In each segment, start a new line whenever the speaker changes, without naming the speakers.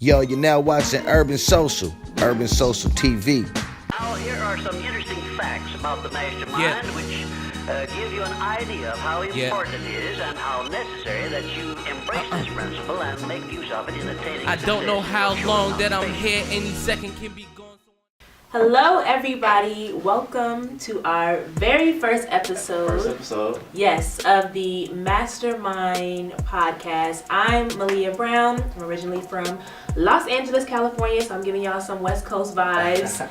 Yo, you're now watching Urban Social TV.
Now, here are some interesting facts about the MasterMind, which give you an idea of how important it is and how necessary that you embrace this principle and make use of it in attaining
I don't know how long that I'm here. Any second can be gone.
Hello, everybody. Welcome to our very first episode. Yes, of the MasterMind podcast. I'm Malia Brown. I'm originally from Los Angeles, California, so I'm giving y'all some West Coast vibes.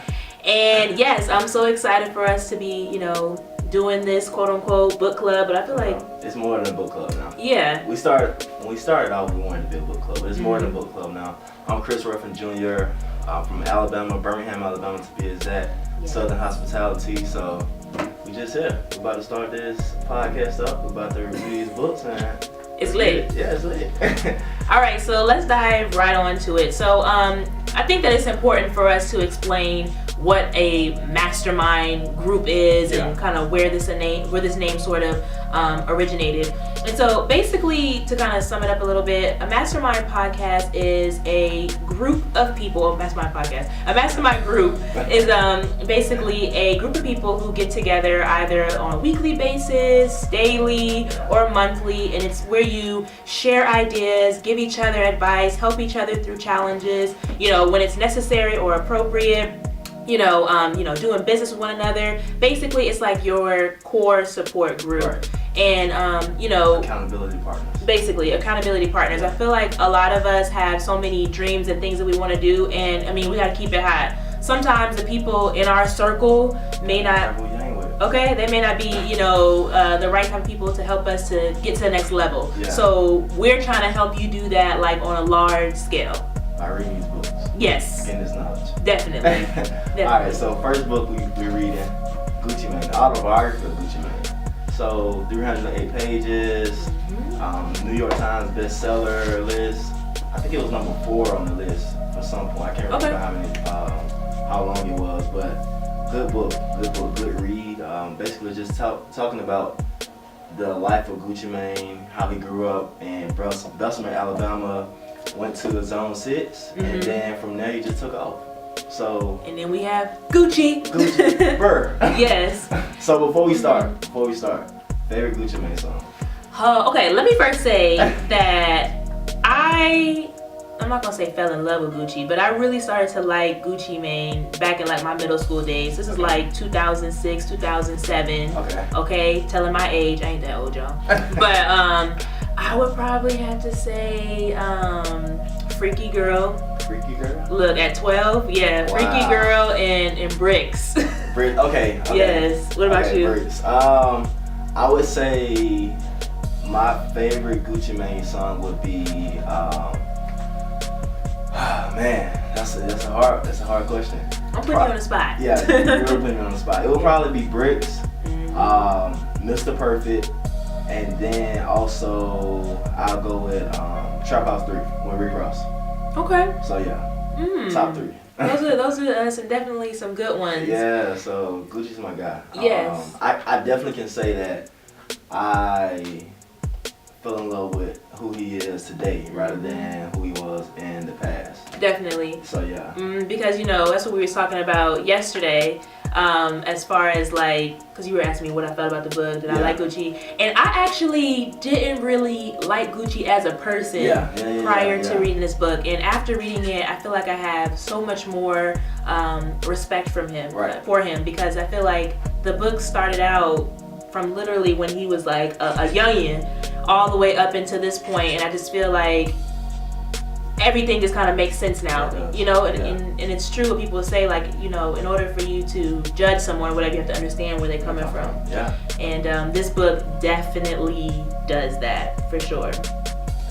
And yes, I'm so excited for us to be, doing this quote-unquote book club, but I feel like
it's more than a book club now.
Yeah.
When we started out, we wanted to be a book club, but it's more than a book club now. I'm Chris Ruffin Jr. From Alabama, Birmingham, Alabama to be exact. Yeah. Southern Hospitality. So we just here. We're about to start this podcast up. We're about to review these books, and
it's lit.
Yeah, it's lit.
All right, so let's dive right on to it. So I think that it's important for us to explain what a mastermind group is and kind of where this name sort of originated. And so basically, to kind of sum it up a little bit, a mastermind podcast is a group of people. A mastermind group is basically a group of people who get together either on a weekly basis, daily, or monthly, and it's where you share ideas, give each other advice, help each other through challenges, when it's necessary or appropriate. Doing business with one another. Basically, it's like your core support group.
Right.
And,
accountability partners.
Basically, accountability partners. I feel like a lot of us have so many dreams and things that we want to do, and we got to keep it hot. Sometimes the people in our circle may not, they may not be, the right type of people to help us to get to the next level. Yeah. So we're trying to help you do that, like, on a large scale.
By reading these books.
Yes.
Getting this knowledge.
Definitely.
Alright, so first book we're reading, Gucci Mane, the Autobiography of Gucci Mane. So 308 pages, New York Times bestseller list. I think it was number 4 on the list for some point. I can't remember how long it was, but good book, good read. Basically just talking about the life of Gucci Mane, how he grew up in Bessemer, Alabama, went to Zone 6, and then from there he just took off. So
and then we have Gucci
Burr.
Yes.
So before we start, favorite Gucci Mane song?
Okay, let me first say that I'm not gonna say fell in love with Gucci, but I really started to like Gucci Mane back in like my middle school days. This is like 2006, 2007. Okay, telling my age. I ain't that old, y'all. But I would probably have to say Freaky Girl.
Freaky Girl?
Look, at 12, wow. Freaky Girl and Bricks.
Okay.
Yes. What about you?
Bricks. I would say my favorite Gucci Mane song would be that's a hard question.
I'm putting you on the spot.
Yeah, you're putting me on the spot. It would probably be Bricks, Mr. Perfect, and then also I'll go with Trap House 3 with Rick Ross.
Okay.
So yeah, top 3.
Those are definitely some good ones.
Yeah, so Gucci's my guy.
Yes.
I definitely can say that I fell in love with who he is today rather than who he was in the past.
Definitely.
So yeah.
Because that's what we were talking about yesterday. As far as because you were asking me what I felt about the book, did I like Gucci? And I actually didn't really like Gucci as a person prior to reading this book. And after reading it, I feel like I have so much more respect for him, because I feel like the book started out from literally when he was like a youngin' all the way up into this point, and I just feel like everything just kind of makes sense now, and it's true what people say, in order for you to judge someone, whatever, you have to understand where they're coming from.
Yeah.
And this book definitely does that, for sure.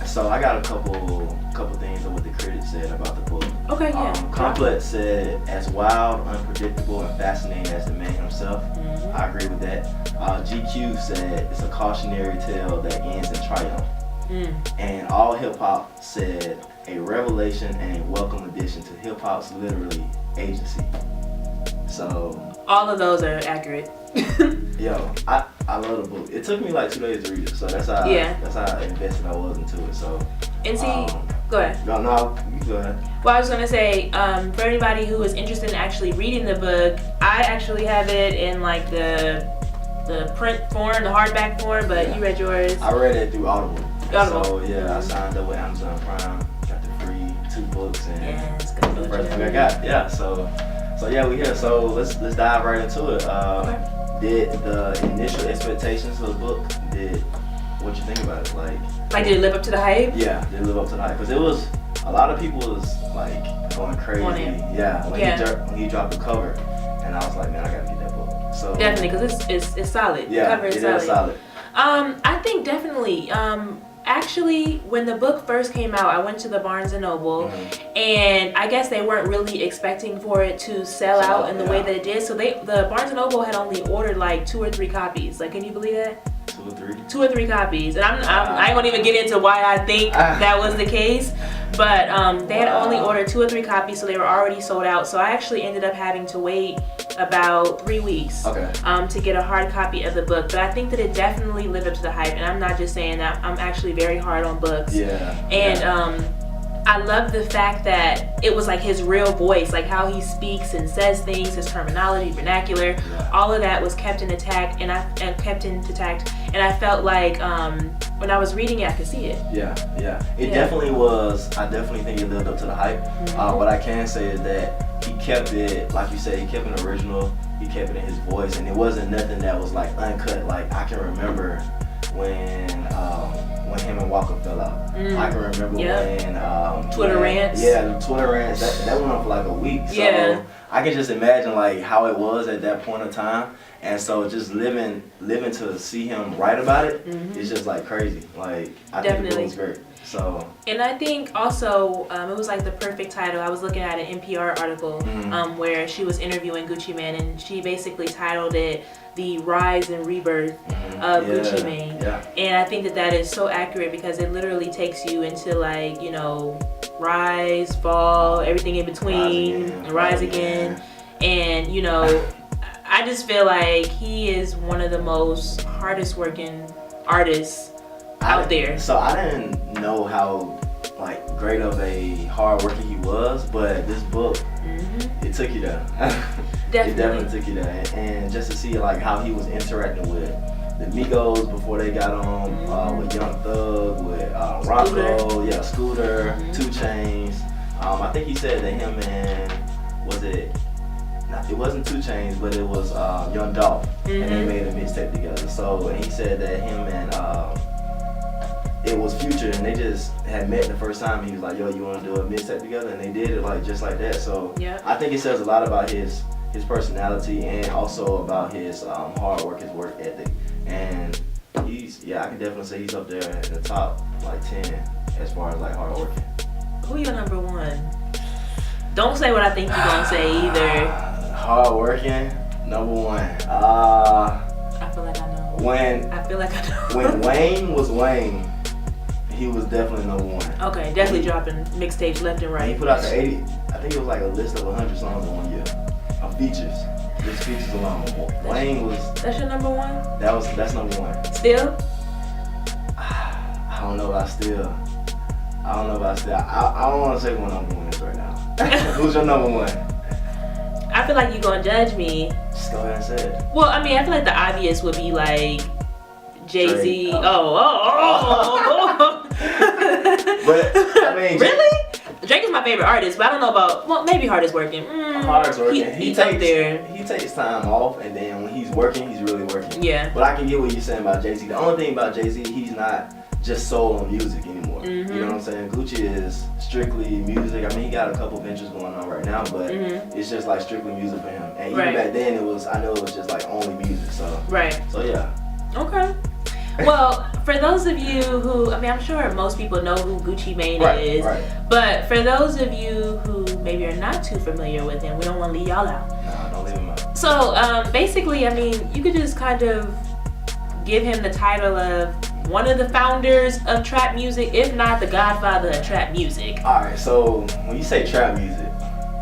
So I got a couple things of what the critics said about the book.
Okay, yeah.
Complex said, as wild, unpredictable, and fascinating as the man himself. I agree with that. GQ said it's a cautionary tale that ends in triumph. And All Hip Hop said a revelation and a welcome addition to hip hop's literary agency. So
all of those are accurate.
Yo, I love the book. It took me like 2 days to read it, so that's how invested I was into it. So
and see, Go ahead.
No, you go ahead.
Well, I was gonna say, for anybody who is interested in actually reading the book, I actually have it in like the print form, the hardback form, but you read yours.
I read it through Audible.
Audible.
So yeah, I signed up with Amazon Prime, got the free 2 books, and
Yes, go
the
do
first
it.
book I got. Yeah, so yeah, we here. So let's dive right into it. Did the initial expectations of the book? What you think about it?
Like, did it live up to the hype?
Yeah, did it live up to the hype? Because it was a lot of people was like going crazy.
On it.
Yeah, when he dropped the cover, and I was like, man, I gotta get that book. So
Definitely, because it's solid.
Yeah,
the cover is
it
solid.
is solid.
I think definitely. Actually, when the book first came out, I went to the Barnes & Noble, and I guess they weren't really expecting for it to sell out in the way that it did. So the Barnes & Noble had only ordered like 2 or 3 copies. Like, can you believe that? 2 or 3 copies, and I ain't gonna even get into why I think that was the case, but they had only ordered 2 or 3 copies, so they were already sold out. So I actually ended up having to wait about 3 weeks to get a hard copy of the book. But I think that it definitely lived up to the hype, and I'm not just saying that. I'm actually very hard on books. I love the fact that it was like his real voice, like how he speaks and says things, his terminology, vernacular, all of that was kept intact, and I felt like when I was reading it, I could see it.
It definitely was. I definitely think it lived up to the hype. What I can say is that he kept it, like you said, he kept it original. He kept it in his voice, and it wasn't nothing that was like uncut. Like I can remember when him and Walker fell out. I can remember when
Twitter rants.
Yeah, the Twitter rants. That went on for like a week. So I can just imagine like how it was at that point in time. And so just living to see him write about it, it's just like crazy. Like I think the book was great. So.
And I think also it was like the perfect title. I was looking at an NPR article where she was interviewing Gucci Mane, and she basically titled it "The Rise and Rebirth of Gucci Mane." And I think that is so accurate because it literally takes you into like, you know, rise, fall, everything in between, and rise again. And you know, I just feel like he is one of the most hardest working artists out there.
So I didn't know how like great of a hard worker he was, but this book, it took you there. It definitely took you there, and just to see like how he was interacting with the Migos before they got on, with Young Thug, with Rocco, Scooter, 2 Chainz. I think he said that him and it wasn't 2 Chainz, but it was Young Dolph, and they made a mixtape together. So and he said that him and it was Future, and they just had met the first time. He was like, "Yo, you want to do a mixtape together?" And they did it like just like that. So I think it says a lot about his personality and also about his hard work, his work ethic. And I can definitely say he's up there in the top like 10 as far as like hard working.
Who your number 1? Don't say what I think you're gonna say either.
Hard working, number 1.
I feel like I know.
When Wayne was Wayne, he was definitely number 1.
Okay, definitely dropping mixtapes left and right.
He put out the 80. I think it was like a list of 100 songs in 1 year of features. Just features alone. Wayne was.
That's your number 1?
That's number 1.
Still?
I don't know about still. I don't want to say what number 1 is right now. Who's your number 1?
I feel like you're gonna judge me.
Just go ahead and say it.
Well, I mean, I feel like the obvious would be like Jay-Z.
Drake.
Oh.
But I mean,
really? Drake is my favorite artist, but I don't know about maybe hardest working.
Hardest working. He
takes
takes time off, and then when he's working, he's really working.
Yeah.
But I can get what you're saying about Jay-Z. The only thing about Jay-Z, he's not just sold on music anymore. You know what I'm saying? Gucci is strictly music. I mean, he got a couple ventures going on right now, but it's just like strictly music for him. And even back then, I know it was just like only music. So So yeah.
Okay. Well, for those of you who, I mean, I'm sure most people know who Gucci Mane is, but for those of you who maybe are not too familiar with him, we don't want to leave y'all out.
No, don't leave him out.
So, basically, I mean, you could just kind of give him the title of one of the founders of trap music, if not the godfather of trap music.
All right, so when you say trap music,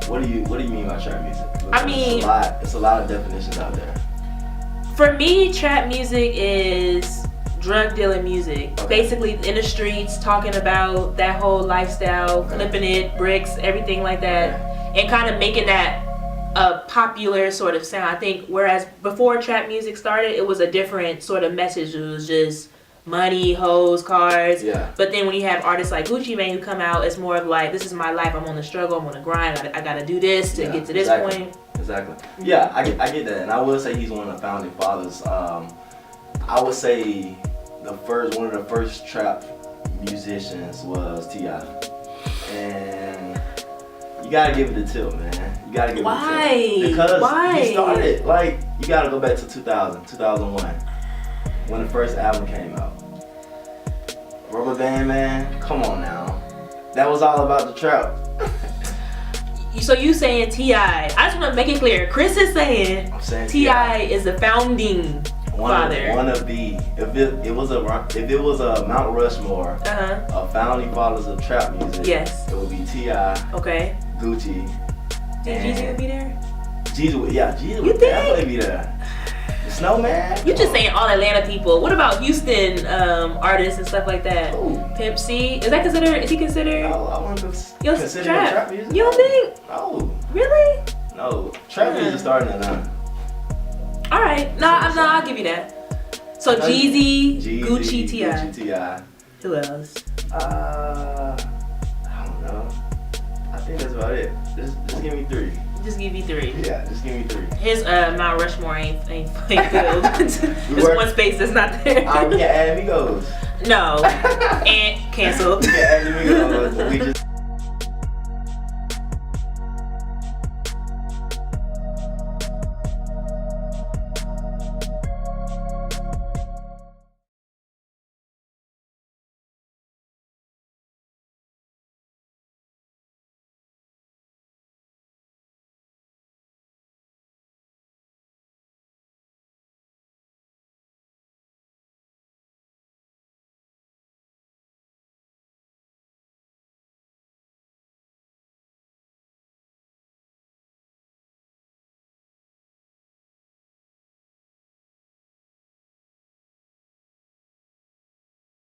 what do you mean by trap music? Because
I mean,
it's a lot of definitions out there.
For me, trap music is drug dealing music.
Okay.
Basically in the streets, talking about that whole lifestyle, flipping it, bricks, everything like that, and kind of making that a popular sort of sound. I think whereas before trap music started, it was a different sort of message. It was just money, hoes, cars.
Yeah.
But then when you have artists like Gucci Mane who come out, it's more of like, this is my life. I'm on the struggle. I'm on the grind. I gotta do this to get to this point.
Exactly. Yeah, I get that, and I will say he's one of the founding fathers. I would say one of the first trap musicians was T.I. And you gotta give it a tip, man. You gotta give it a tip. Because he started, like, you gotta go back to 2001, when the first album came out. Rubber Band Man, come on now. That was all about the trap.
So you saying T.I. I just want to make it clear. Chris is saying T.I. is the founding father.
One of the, if it was a Mount Rushmore of founding fathers of trap music,
yes,
it would be T.I.
Okay.
Gucci.
Think Jeezy would be there?
Jeezy would definitely be there. The Snowman.
You just saying all Atlanta people. What about Houston artists and stuff like that?
Ooh.
Pimp C. Is he considered?
No, I wouldn't consider trap music.
You don't think?
No.
Really?
No. Trap music started in Atlanta.
All right. No, I'll give you that. So Jeezy, Gucci, T.I.
Gucci, T.I.
Who else?
I don't know. I think that's about it. Just give me three.
Just give you three.
Yeah, just give me three.
His Mount Rushmore ain't filled. There's one space that's not there.
You can add Amigos.
No. And canceled.
You can add Amigos. We just